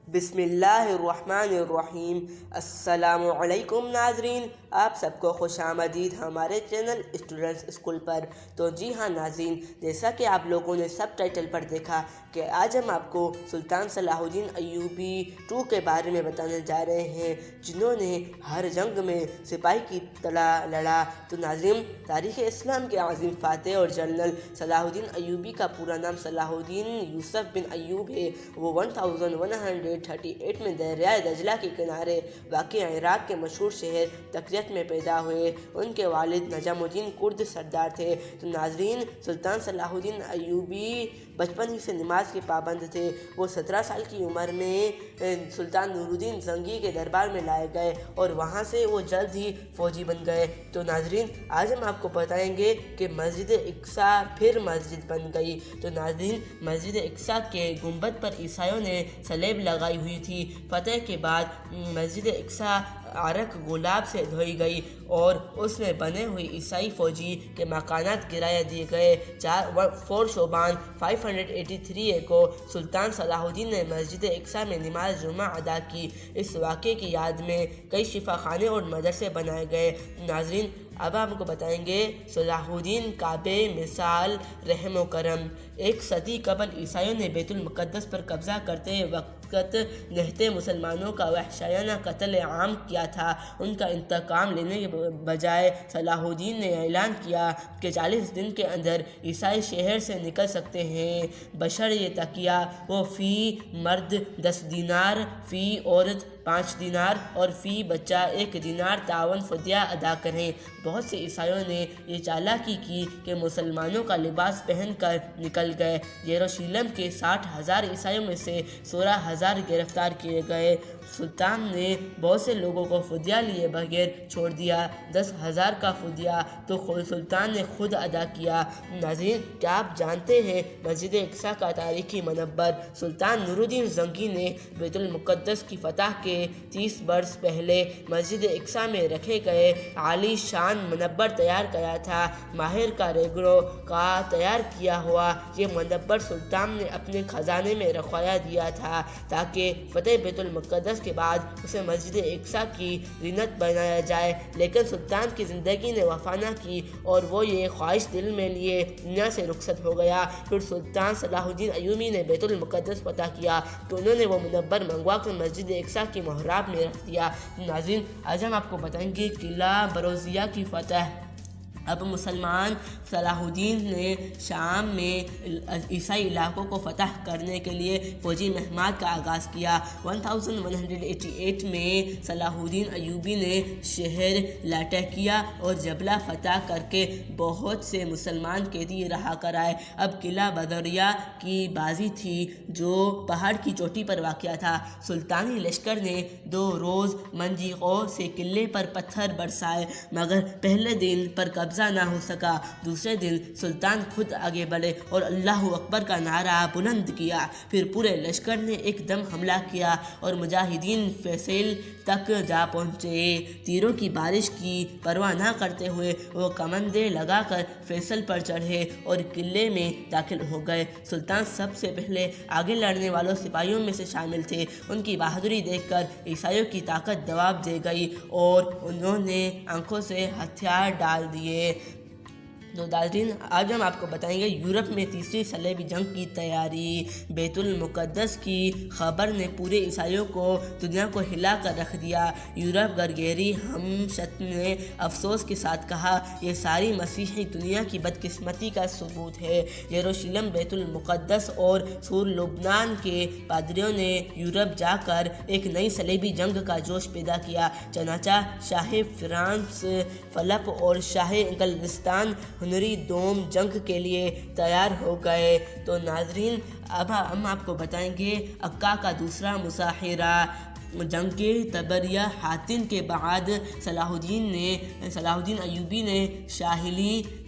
بسم اللہ الرحمن الرحیم۔ السلام علیکم ناظرین، آپ سب کو خوش آمدید ہمارے چینل اسٹوڈنٹس اسکول پر۔ تو جی ہاں ناظرین، جیسا کہ آپ لوگوں نے سب ٹائٹل پر دیکھا کہ آج ہم آپ کو سلطان صلاح الدین ایوبی 2 کے بارے میں بتانے جا رہے ہیں، جنہوں نے ہر جنگ میں سپاہی کی طرح لڑا۔ تو ناظرین، تاریخ اسلام کے عظیم فاتح اور جنرل صلاح الدین ایوبی کا پورا نام صلاح الدین یوسف بن ایوب ہے۔ وہ 1138 میں دریائے دجلہ کے کنارے واقع عراق کے مشہور شہر تکریت میں پیدا ہوئے۔ ان کے والد نجم الدین کرد سردار تھے۔ تو ناظرین، سلطان صلاح الدین ایوبی بچپن ہی سے نماز کے پابند تھے۔ وہ 17 سال کی عمر میں سلطان نور الدین زنگی کے دربار میں لائے گئے اور وہاں سے وہ جلد ہی فوجی بن گئے۔ تو ناظرین، آج ہم آپ کو بتائیں گے کہ مسجد اقصیٰ پھر مسجد بن گئی۔ تو ناظرین، مسجد اقصیٰ کے گنبد پر عیسائیوں نے صلیب لگائی ہوئی تھی۔ فتح کے بعد مسجد اقصیٰ عرق گلاب سے دھوئی گئی اور اس میں بنے ہوئے عیسائی فوجی کے مکانات کرایہ دیے گئے۔ 4 شعبان 583 کو سلطان صلاح الدین نے مسجد اقصیٰ میں نماز جمعہ ادا کی۔ اس واقعے کی یاد میں کئی شفا خانے اور مدرسے بنائے گئے۔ ناظرین، اب ہم کو بتائیں گے صلاح الدین کعبہ مثال رحم و کرم۔ 1 صدی قبل عیسائیوں نے بیت المقدس پر قبضہ کرتے وقت نہتے مسلمانوں کا وحشیانہ قتل عام کیا تھا۔ ان کا انتقام لینے کے بجائے صلاح الدین نے اعلان کیا کہ 40 دن کے اندر عیسائی شہر سے نکل سکتے ہیں، بشرط تقیہ وہ فی مرد 10 دینار، فی عورت 5 دینار اور فی بچہ 1 دینار تعاون فدیہ ادا کریں۔ بہت سے عیسائیوں نے یہ چالاکی کی کہ مسلمانوں کا لباس پہن کر نکل گئے۔ یروشلم کے 60,000 عیسائیوں میں سے 16,000 گرفتار کیے گئے۔ سلطان نے بہت سے لوگوں کو فدیہ لیے بغیر چھوڑ دیا۔ 10,000 کا فدیہ تو سلطان نے خود ادا کیا۔ ناظرین، کیا آپ جانتے ہیں مسجد اقصیٰ کا تاریخی منبر؟ سلطان نور الدین زنگی نے بیت المقدس کی فتح کے 30 برس پہلے مسجد اقصیٰ میں رکھے گئے عالی شان منبر تیار کیا تھا۔ ماہر کاریگروں کا تیار کیا ہوا یہ منبر سلطان نے اپنے خزانے میں رکھوایا دیا تھا تاکہ فتح بیت المقدس کے بعد اسے مسجد اقصیٰ کی زینت بنایا جائے، لیکن سلطان کی زندگی نے وفا نہ کی اور وہ یہ خواہش دل میں لیے دنیا سے رخصت ہو گیا۔ پھر سلطان صلاح الدین ایوبی نے بیت المقدس فتح کیا تو انہوں نے وہ منبر منگوا کر مسجد اقصیٰ کی محراب میں رکھ دیا۔ ناظرین، آج ہم آپ کو بتائیں گے قلعہ بروزیہ کی فتح۔ اب مسلمان صلاح الدین نے شام میں عیسائی علاقوں کو فتح کرنے کے لیے فوجی مہمات کا آغاز کیا۔ 1188 میں صلاح الدین ایوبی نے شہر لاٹاکیہ اور جبلہ فتح کر کے بہت سے مسلمان قیدی رہا کرائے۔ اب قلعہ بدریہ کی بازی تھی جو پہاڑ کی چوٹی پر واقع تھا۔ سلطانی لشکر نے 2 روز منجیقوں سے قلعے پر پتھر برسائے، مگر پہلے دن پر قبضہ نہ ہو سکا۔ دوسرے دن سلطان خود آگے بڑھے اور اللہ اکبر کا نعرہ بلند کیا۔ پھر پورے لشکر نے ایک دم حملہ کیا اور مجاہدین فیصل تک جا پہنچے۔ تیروں کی بارش کی پرواہ نہ کرتے ہوئے وہ کمندیں لگا کر فیصل پر چڑھے اور قلعے میں داخل ہو گئے۔ سلطان سب سے پہلے آگے لڑنے والوں سپاہیوں میں سے شامل تھے۔ ان کی بہادری دیکھ کر عیسائیوں کی طاقت دواب دے گئی اور انہوں نے آنکھوں سے ہتھیار ڈال دیے۔ تو ناظرین، آج ہم آپ کو بتائیں گے یورپ میں تیسری صلیبی جنگ کی تیاری۔ بیت المقدس کی خبر نے پورے عیسائیوں کو دنیا کو ہلا کر رکھ دیا۔ یورپ گرگیری ہمشت نے افسوس کے ساتھ کہا، یہ ساری مسیحی دنیا کی بدقسمتی کا ثبوت ہے۔ یروشلم، بیت المقدس اور سور لبنان کے پادریوں نے یورپ جا کر ایک نئی صلیبی جنگ کا جوش پیدا کیا۔ چنانچہ شاہ فرانس فلپ اور شاہ انگلستان ہنری دوم جنگ کے لیے تیار ہو گئے۔ تو ناظرین، اب ہم آپ کو بتائیں گے عکا کا دوسرا مظاہرہ۔ جنگ تبریہ حاتن کے بعد صلاح الدین ایوبی نے شاہلی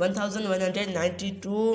1192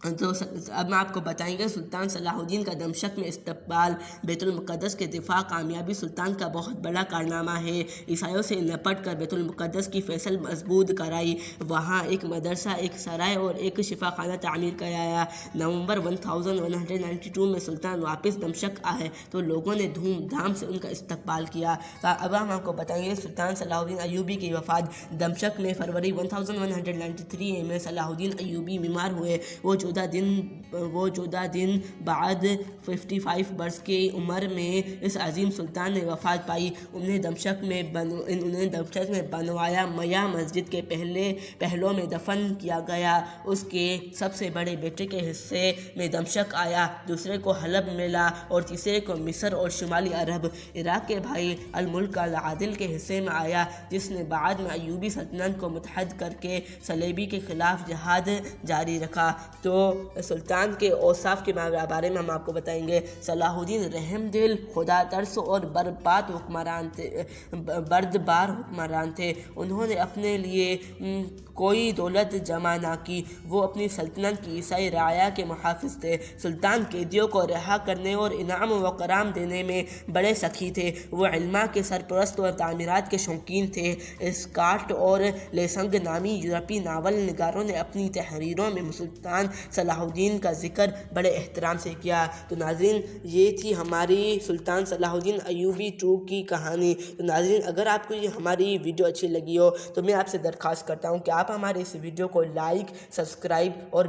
تو اب میں آپ کو بتائیں گے سلطان صلاح الدین کا دمشق میں استقبال۔ بیت المقدس کے دفاع کامیابی سلطان کا بہت بڑا کارنامہ ہے۔ عیسائیوں سے نپٹ کر بیت المقدس کی فیصل مضبوط کرائی، وہاں ایک مدرسہ، ایک سرائے اور ایک شفا خانہ تعمیر کرایا۔ نومبر 1192 میں سلطان واپس دمشق آئے تو لوگوں نے دھوم دھام سے ان کا استقبال کیا۔ اب ہم آپ کو بتائیں گے سلطان صلاح الدین ایوبی کی وفات۔ دمشق میں فروری 1193 میں صلاح الدین ایوبی بیمار ہوئے۔ وہ چودہ دن بعد 55 برس کی عمر میں اس عظیم سلطان نے وفات پائی۔ انہیں دمشق میں بنوایا میاں مسجد کے پہلوں میں دفن کیا گیا۔ اس کے سب سے بڑے بیٹے کے حصے میں دمشق آیا، دوسرے کو حلب ملا اور تیسرے کو مصر اور شمالی عرب عراق کے بھائی الملک العادل کے حصے میں آیا، جس نے بعد میں ایوبی سلطنت کو متحد کر کے صلیبی کے خلاف جہاد جاری رکھا۔ تو سلطان کے اوصاف کے بارے میں ہم آپ کو بتائیں گے۔ صلاح الدین رحم دل، خدا ترس اور بردبار حکمران تھے۔ انہوں نے اپنے لیے کوئی دولت جمع نہ کی، وہ اپنی سلطنت کی عیسائی رعایا کے محافظ تھے۔ سلطان قیدیوں کو رہا کرنے اور انعام و کرام دینے میں بڑے سخی تھے۔ وہ علماء کے سرپرست اور تعمیرات کے شوقین تھے۔ اسکاٹ اور لیسنگ نامی یورپی ناول نگاروں نے اپنی تحریروں میں سلطان صلاح الدین کا ذکر بڑے احترام سے کیا۔ تو ناظرین، یہ تھی ہماری سلطان صلاح الدین ایوبی 2 کی کہانی۔ تو ناظرین، اگر آپ کو یہ ہماری ویڈیو اچھی لگی ہو تو میں آپ سے درخواست کرتا ہوں کہ آپ ہمارے اس ویڈیو کو لائک، سبسکرائب اور